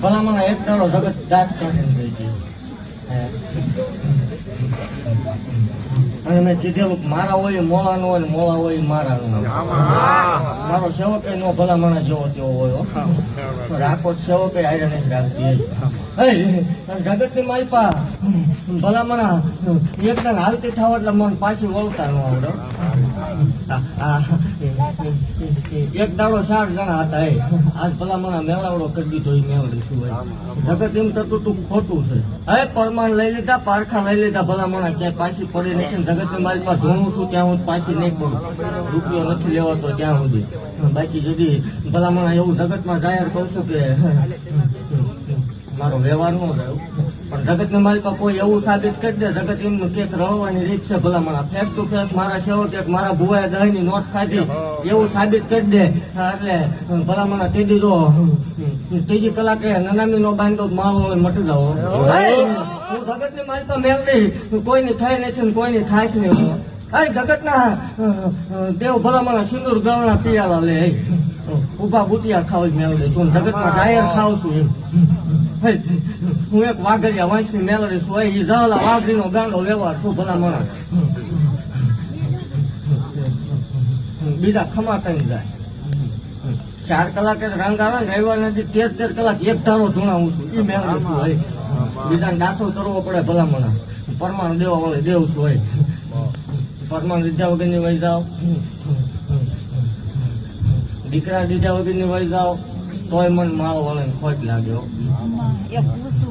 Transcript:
ભલામણ એક દાડો જગત દાંત કાઢીને ગઈ હતી. અને મેં કીધેલું મારા હોય મોળા નો હોય, મોળા હોય મારા નો હોય. મારો સેવક નો ભલામણા જેવો તેવો હોય. રાખો સેવક આયરે નથી રાખતી. જગત ની માલપા ભલામણા એકદમ હાલતી થાવ એટલે મન પાછી વળતા ન આવડે. એક દાડો 4 જણા હતા. આજ ભલામણા મેળાવડો કરી દીધો. એ મેળવી શું હોય? જગત એમ થતું તું ખોટું છે. હવે પરમાણ લઈ લીધા, પારખા લઈ લીધા. ભલામણા ક્યાંય પાછી પડી નથી. જગત ની મારી પાસે ધોણું છું ત્યાં હું પાછી નહીં પડું. રૂપિયો નથી લેવાતો ત્યાં સુધી. બાકી જુદી ભલામણા એવું જગતમાં જાહેર કરશું કે મારો વ્યવહાર ન રહ્યો. પણ જગત ને મારી પાસે કોઈ એવું સાબિત કરી દે. જગત એમ ક્યાંક રહેવાની રીત છે. ભલામણા ફેસ ટુ ફેસ મારા સેવક મારા ભુવાએ 10 ની નોટ ખાધી એવું સાબિત કરી દે એટલે ભલામણા ત્રીજી કલાકે નનામી નો બાંધો માળો મટી જાવ. હું જગત ની મારી પાસે મેળવી કોઈની થાય નથી ને કોઈની થાય જ નહીં. અરે જગત ના દેવ ભલામણા સિંદૂર ગવણા પિયાલા લે ઉભા બુટિયા ખાવ જ મેળવી છું. જગત માં જાહેર ખાવ છું. એમ હું એક વાઘરિયા વંશ ની મેળવી છું. એ જવાલા વાઘરી નો ગાંડો વ્યવહાર છું. ભલામણા બીજા ખમાતા જાય. 4 કલાકે રંગ આવે ને રવિવાર નથી 13 કલાક એક ધારો ધૂણાવું છું. એ મેળવી છું. બીજાને દાખલ કરવો પડે. ભલામણા પરમાણ દેવા વાળે દેવ છું. હોય પરમાણ લીધા વગર ની વહી જાઓ, દીકરા દીધા વગર ની વહી જાઓ તોય મને માળો વાળા ખોટ લાગ્યો. એક વસ્તુ